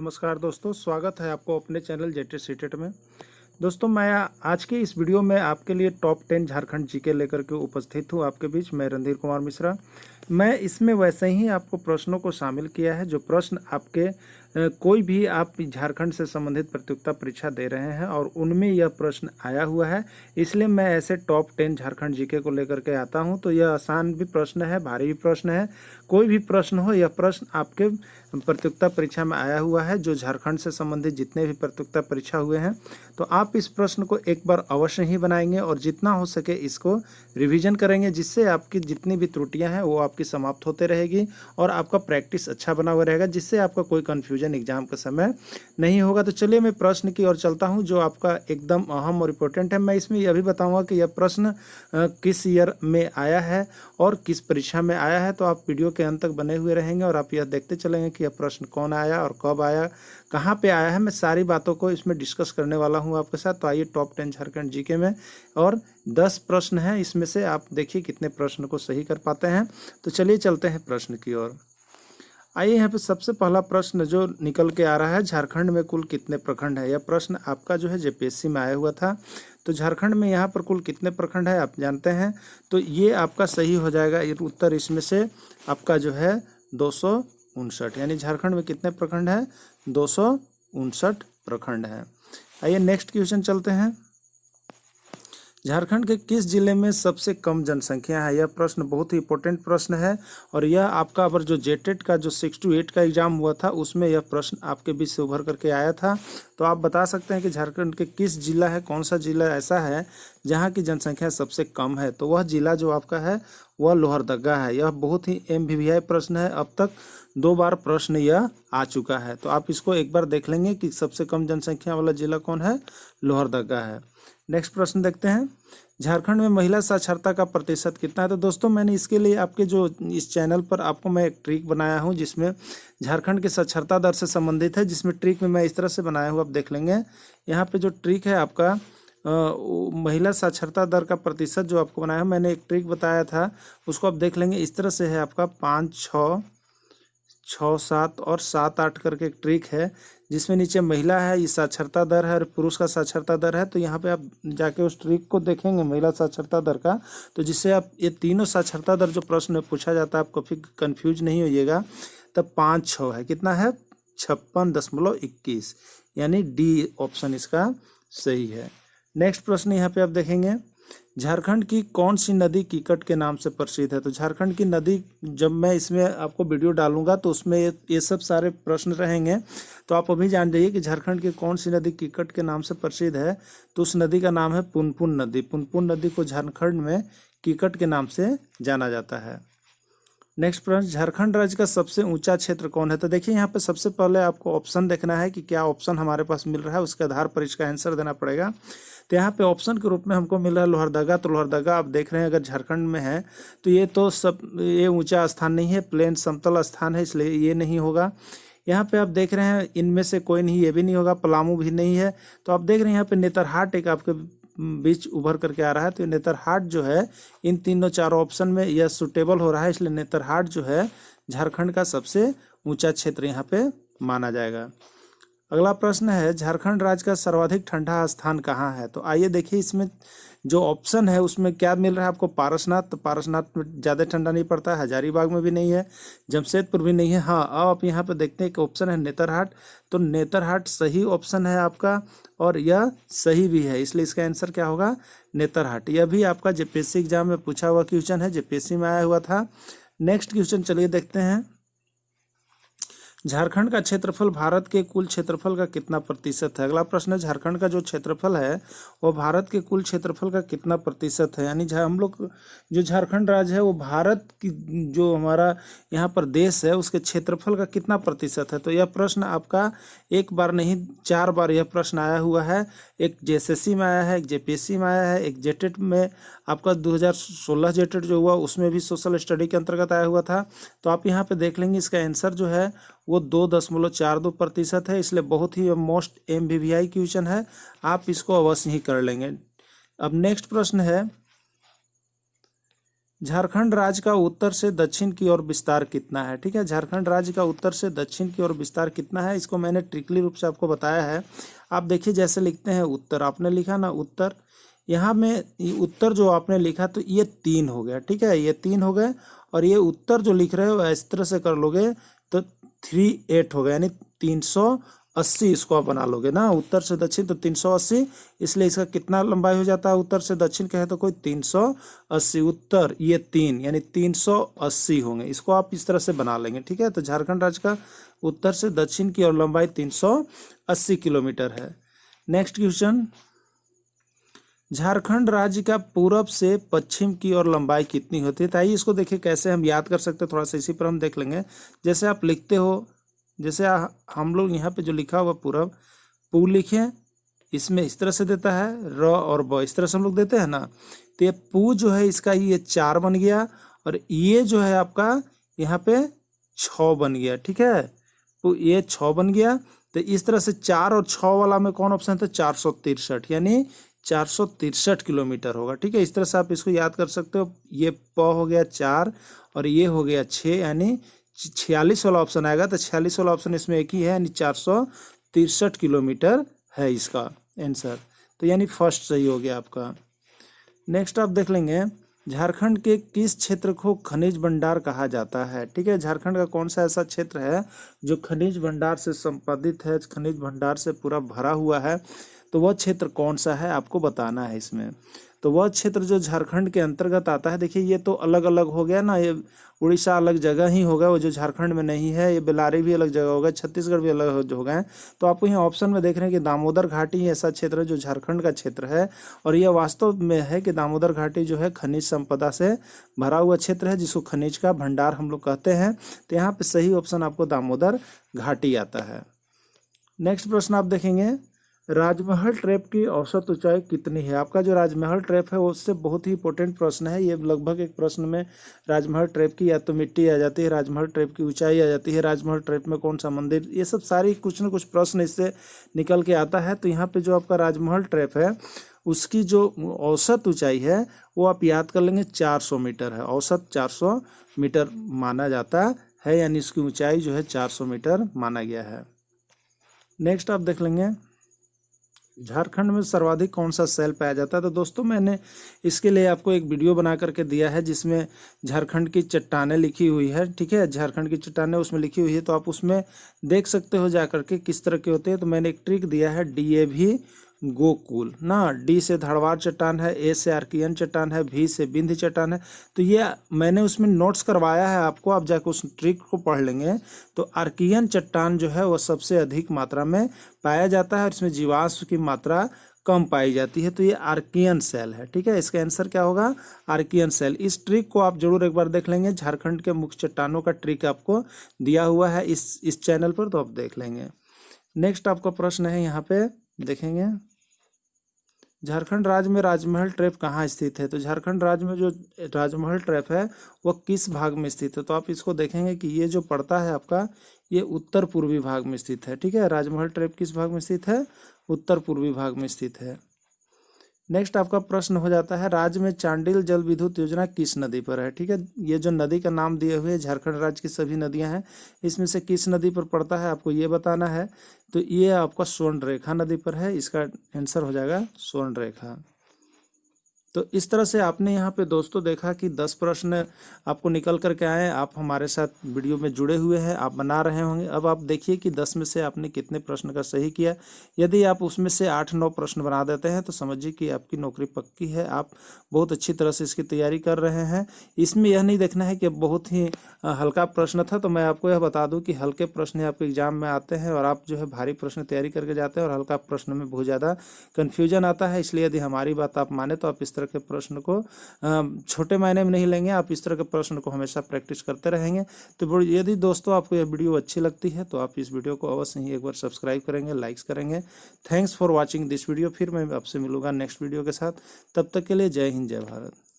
नमस्कार दोस्तों, स्वागत है आपको अपने चैनल जेटेड सीटेड में। दोस्तों, मैं आज के इस वीडियो में आपके लिए टॉप 10 झारखंड जीके लेकर के उपस्थित हूँ आपके बीच। मैं रणधीर कुमार मिश्रा। मैं इसमें वैसे ही आपको प्रश्नों को शामिल किया है जो प्रश्न आपके कोई भी आप झारखंड से संबंधित प्रतियोगिता परीक्षा दे रहे हैं और उनमें यह प्रश्न आया हुआ है, इसलिए मैं ऐसे टॉप 10 झारखंड जीके को लेकर के आता हूं। तो यह आसान भी प्रश्न है, भारी भी प्रश्न है, कोई भी प्रश्न हो, यह प्रश्न आपके प्रतियोगिता परीक्षा में आया हुआ है जो झारखंड से संबंधित जितने भी प्रतियोगिता परीक्षा हुए हैं। तो आप इस प्रश्न को एक बार अवश्य ही बनाएंगे और जितना हो सके इसको रिवीजन करेंगे, जिससे आपकी जितनी भी त्रुटियां हैं वो आपकी समाप्त होते रहेगी और आपका प्रैक्टिस अच्छा बना हुआ रहेगा, जिससे आपका कोई कन्फ्यूजन एग्जाम के समय नहीं होगा। तो चलिए मैं प्रश्न की ओर चलता हूं जो आपका एकदम अहम और इम्पोर्टेंट है। मैं इसमें यह भी बताऊंगा कि यह प्रश्न किस ईयर में आया है और किस परीक्षा में आया है। तो आप वीडियो के अंत तक बने हुए रहेंगे और आप यह देखते चलेंगे कि यह प्रश्न कौन आया और कब आया, कहाँ पे आया है। मैं सारी बातों को इसमें डिस्कस करने वाला हूँ आपके साथ। तो आइए टॉप 10 झारखंड जीके में, और 10 प्रश्न हैं इसमें से, आप देखिए कितने प्रश्न को सही कर पाते हैं। तो चलिए चलते हैं प्रश्न की ओर। आइए यहाँ पे सबसे पहला प्रश्न जो निकल के आ रहा है, झारखंड में कुल कितने प्रखंड है। यह प्रश्न आपका जो है जेपीएससी में आया हुआ था। तो झारखंड में यहाँ पर कुल कितने प्रखंड है आप जानते हैं। तो ये आपका सही हो जाएगा उत्तर, इसमें से आपका जो है 259, यानी झारखंड में कितने प्रखंड है, 259 प्रखंड है। आइए नेक्स्ट क्वेश्चन चलते हैं। झारखंड के किस जिले में सबसे कम जनसंख्या है। यह प्रश्न बहुत ही इंपॉर्टेंट प्रश्न है और यह आपका अगर जो जेटेड का जो 6 to 8 का एग्जाम हुआ था उसमें यह प्रश्न आपके बीच से उभर करके आया था। तो आप बता सकते हैं कि झारखंड के किस जिला है, कौन सा जिला ऐसा है जहां की जनसंख्या सबसे कम है। तो वह जिला जो आपका है वह लोहरदगा है। यह बहुत ही MVVI प्रश्न है, अब तक 2 बार प्रश्न यह आ चुका है। तो आप इसको एक बार देख लेंगे कि सबसे कम जनसंख्या वाला जिला कौन है, लोहरदगा है। नेक्स्ट प्रश्न देखते हैं। झारखंड में महिला साक्षरता का प्रतिशत कितना है। तो दोस्तों, मैंने इसके लिए आपके जो इस चैनल पर आपको मैं एक ट्रिक बनाया हूं जिसमें झारखंड की साक्षरता दर से संबंधित है, जिसमें ट्रिक में मैं इस तरह से बनाया हूं, आप देख लेंगे। यहाँ पे जो ट्रिक है आपका महिला साक्षरता दर का प्रतिशत जो आपको बनाया है, मैंने एक ट्रिक बताया था, उसको आप देख लेंगे। इस तरह से है आपका 5, 6, 6, 7 और 7, 8 करके एक ट्रिक है, जिसमें नीचे महिला है, ये साक्षरता दर है और पुरुष का साक्षरता दर है। तो यहाँ पे आप जाके उस ट्रिक को देखेंगे महिला साक्षरता दर का, तो जिससे आप ये तीनों साक्षरता दर जो प्रश्न में पूछा जाता है आप कभी कंफ्यूज नहीं होइएगा। तब 5, 6 है, कितना है, 56.21, यानी डी ऑप्शन इसका सही है। नेक्स्ट प्रश्न यहाँ पे आप देखेंगे, झारखंड की कौन सी नदी कीकट के नाम से प्रसिद्ध है। तो झारखंड की नदी, जब मैं इसमें आपको वीडियो डालूंगा तो उसमें ये सब सारे प्रश्न रहेंगे। तो आप अभी जान जाइए कि झारखंड की कौन सी नदी कीकट के नाम से प्रसिद्ध है। तो उस नदी का नाम है पुनपुन नदी। पुनपुन नदी को झारखंड में कीकट के नाम से जाना जाता है। नेक्स्ट प्रश्न, झारखंड राज्य का सबसे ऊंचा क्षेत्र कौन है। तो देखिए यहाँ पे सबसे पहले आपको ऑप्शन देखना है कि क्या ऑप्शन हमारे पास मिल रहा है, उसके आधार पर इसका आंसर देना पड़ेगा। तो यहाँ पे ऑप्शन के रूप में हमको मिल रहा है लोहरदगा। तो लोहरदगा आप देख रहे हैं अगर झारखंड में है तो ये तो ये ऊंचा स्थान नहीं है, प्लेन समतल स्थान है, इसलिए ये नहीं होगा। यहाँ पे आप देख रहे हैं इनमें से कोई नहीं, ये भी नहीं होगा, पलामू भी नहीं है। तो आप देख रहे हैं यहाँ पे नेतरहाट एक आपके बीच उभर करके आ रहा है। तो नेतरहाट जो है इन तीनों चारों ऑप्शन में यह सुटेबल हो रहा है, इसलिए नेतरहाट जो है झारखंड का सबसे ऊंचा क्षेत्र यहाँ पे माना जाएगा। अगला प्रश्न है, झारखंड राज्य का सर्वाधिक ठंडा स्थान कहाँ है। तो आइए देखिए इसमें जो ऑप्शन है उसमें क्या मिल रहा है आपको, पारसनाथ। तो पारसनाथ में ज़्यादा ठंडा नहीं पड़ता है, हजारीबाग में भी नहीं है, जमशेदपुर भी नहीं है। हाँ, अब आप यहाँ पे देखते हैं एक ऑप्शन है नेतरहाट। तो नेतरहाट सही ऑप्शन है आपका और यह सही भी है, इसलिए इसका आंसर क्या होगा, नेतरहाट। यह भी आपका जेपीएससी एग्जाम में पूछा हुआ क्वेश्चन है, जेपीएससी में आया हुआ था। नेक्स्ट क्वेश्चन चलिए देखते हैं। झारखंड का क्षेत्रफल भारत के कुल क्षेत्रफल का कितना प्रतिशत है। अगला प्रश्न है, झारखंड का जो क्षेत्रफल है वो भारत के कुल क्षेत्रफल का कितना प्रतिशत है। यानी हम लोग जो झारखंड राज्य है वो भारत की जो हमारा यहाँ पर देश है उसके क्षेत्रफल का कितना प्रतिशत है। तो यह प्रश्न आपका एक बार नहीं 4 बार यह प्रश्न आया हुआ है। एक जेएसएससी में आया है, एक जेपीएससी में आया है, एक जेटेट में आपका 2016 जेटेट जो हुआ उसमें भी सोशल स्टडी के अंतर्गत आया हुआ था। तो आप यहाँ पे देख लेंगे इसका आंसर जो है वो 2.42% है, इसलिए बहुत ही मोस्ट MVVI क्वेश्चन है, आप इसको अवश्य ही कर लेंगे। अब नेक्स्ट प्रश्न है, झारखंड राज्य का उत्तर से दक्षिण की ओर विस्तार कितना है। ठीक है, झारखंड राज्य का उत्तर से दक्षिण की ओर विस्तार कितना है, इसको मैंने ट्रिकली रूप से आपको बताया है। आप देखिए, जैसे लिखते हैं उत्तर, आपने लिखा ना उत्तर, यहाँ में उत्तर जो आपने लिखा तो ये 3 हो गया। ठीक है, ये 3 हो गए, और ये उत्तर जो लिख रहे हो इस तरह से कर लोगे तो 38 हो गया, यानी 380 इसको आप बना लोगे ना, उत्तर से दक्षिण तो 380, इसलिए इसका कितना लंबाई हो जाता है, उत्तर से दक्षिण कहे तो कोई 380, उत्तर ये 3 यानी 380 होंगे, इसको आप इस तरह से बना लेंगे। ठीक है, तो झारखंड राज्य का उत्तर से दक्षिण की ओर लंबाई 380 किलोमीटर है। नेक्स्ट क्वेश्चन, झारखंड राज्य का पूरब से पश्चिम की ओर लंबाई कितनी होती है। तो आइए इसको देखिए कैसे हम याद कर सकते हैं, थोड़ा सा इसी पर हम देख लेंगे। जैसे आप लिखते हो, जैसे हम लोग यहाँ पे जो लिखा हुआ पूरब, पू लिखें, इसमें इस तरह से देता है र और ब, इस तरह से हम लोग देते हैं ना, तो ये पू जो है इसका ये 4 बन गया, और ये जो है आपका यहाँ पे 6 बन गया। ठीक है, तो ये 6 बन गया, तो इस तरह से 4 और 6 वाला में कौन ऑप्शन था, 463, यानी 463 किलोमीटर होगा। ठीक है, इस तरह से आप इसको याद कर सकते हो। ये प हो गया 4 और ये हो गया 6, यानी 46 वाला ऑप्शन आएगा। तो 46 वाला ऑप्शन इसमें एक ही है, यानी 463 किलोमीटर है इसका आंसर। तो यानी फर्स्ट सही हो गया आपका। नेक्स्ट आप देख लेंगे, झारखंड के किस क्षेत्र को खनिज भंडार कहा जाता है। ठीक है, झारखंड का कौन सा ऐसा क्षेत्र है जो खनिज भंडार से संपादित है, खनिज भंडार से पूरा भरा हुआ है, तो वह क्षेत्र कौन सा है आपको बताना है इसमें। तो वह क्षेत्र जो झारखंड के अंतर्गत आता है, देखिए ये तो अलग अलग हो गया ना, ये उड़ीसा अलग जगह ही होगा, वो जो झारखंड में नहीं है, ये बेल्लारी भी अलग जगह होगा, छत्तीसगढ़ भी अलग हो गए। तो आपको यहाँ ऑप्शन में देख रहे हैं कि दामोदर घाटी ऐसा क्षेत्र है जो झारखंड का क्षेत्र है, और यह वास्तव में है कि दामोदर घाटी जो है खनिज संपदा से भरा हुआ क्षेत्र है, जिसको खनिज का भंडार हम लोग कहते हैं। तो यहाँ पे सही ऑप्शन आपको दामोदर घाटी आता है। नेक्स्ट प्रश्न आप देखेंगे, राजमहल ट्रैप की औसत ऊंचाई कितनी है। आपका जो राजमहल ट्रैप है उससे बहुत ही इंपॉर्टेंट प्रश्न है ये। लगभग एक प्रश्न में राजमहल ट्रैप की या तो मिट्टी आ जाती है, राजमहल ट्रैप की ऊंचाई आ जाती है, राजमहल ट्रैप में कौन सा मंदिर, ये सब सारी कुछ न कुछ प्रश्न इससे निकल के आता है। तो यहाँ पे जो आपका राजमहल ट्रैप है उसकी जो औसत ऊंचाई है वो आप याद कर लेंगे 400 मीटर है, औसत 400 मीटर माना जाता है, यानी इसकी ऊंचाई जो है 400 मीटर माना गया है। नेक्स्ट आप देख लेंगे, झारखंड में सर्वाधिक कौन सा सेल पाया जाता है। तो दोस्तों मैंने इसके लिए आपको एक वीडियो बना करके दिया है जिसमें झारखंड की चट्टानें लिखी हुई है। ठीक है, झारखंड की चट्टानें उसमें लिखी हुई है, तो आप उसमें देख सकते हो जा करके किस तरह के होते हैं। तो मैंने एक ट्रिक दिया है, DAV गोकुल ना, D से धारवाड़ चट्टान है, A से आर्कियन चट्टान है, V से विंध्य चट्टान है। तो ये मैंने उसमें नोट्स करवाया है आपको, आप जाकर उस ट्रिक को पढ़ लेंगे। तो आर्कियन चट्टान जो है वह सबसे अधिक मात्रा में पाया जाता है और इसमें जीवाश्म की मात्रा कम पाई जाती है, तो ये आर्कियन सेल है। ठीक है, इसका आंसर क्या होगा, आर्कियन सेल। इस ट्रिक को आप जरूर एक बार देख लेंगे, झारखंड के मुख्य चट्टानों का ट्रिक आपको दिया हुआ है इस चैनल पर, तो आप देख लेंगे। नेक्स्ट आपका प्रश्न है, यहाँ पे देखेंगे, झारखंड राज्य में राजमहल ट्रैप कहाँ स्थित है। तो झारखंड राज्य में जो राजमहल ट्रैप है वह किस भाग में स्थित है। तो आप इसको देखेंगे कि ये जो पड़ता है आपका, ये उत्तर पूर्वी भाग में स्थित है। ठीक है, राजमहल ट्रैप किस भाग में स्थित है, उत्तर पूर्वी भाग में स्थित है। नेक्स्ट आपका प्रश्न हो जाता है, राज्य में चांडिल जल विद्युत योजना किस नदी पर है। ठीक है, ये जो नदी का नाम दिए हुए झारखंड राज्य की सभी नदियां हैं, इसमें से किस नदी पर पड़ता है आपको ये बताना है। तो ये आपका स्वर्णरेखा नदी पर है, इसका आंसर हो जाएगा स्वर्णरेखा। तो इस तरह से आपने यहाँ पे दोस्तों देखा कि 10 प्रश्न आपको निकल करके आए। आप हमारे साथ वीडियो में जुड़े हुए हैं, आप बना रहे होंगे। अब आप देखिए कि 10 में से आपने कितने प्रश्न का सही किया। यदि आप उसमें से 8-9 प्रश्न बना देते हैं तो समझिए कि आपकी नौकरी पक्की है, आप बहुत अच्छी तरह से इसकी तैयारी कर रहे हैं। इसमें यह नहीं देखना है कि बहुत ही हल्का प्रश्न था, तो मैं आपको यह बता दूँ कि हल्के प्रश्न आपके एग्जाम में आते हैं और आप जो है भारी प्रश्न तैयारी करके जाते हैं और हल्का प्रश्न में बहुत ज़्यादा कन्फ्यूजन आता है। इसलिए यदि हमारी बात आप माने तो आप इस तरह के प्रश्न को छोटे मायने में नहीं लेंगे, आप इस तरह के प्रश्न को हमेशा प्रैक्टिस करते रहेंगे। तो यदि दोस्तों आपको यह वीडियो अच्छी लगती है तो आप इस वीडियो को अवश्य ही एक बार सब्सक्राइब करेंगे, लाइक्स करेंगे। Thanks for watching this video. फिर मैं आपसे मिलूंगा नेक्स्ट वीडियो के साथ। तब तक के लिए जय हिंद, जय भारत।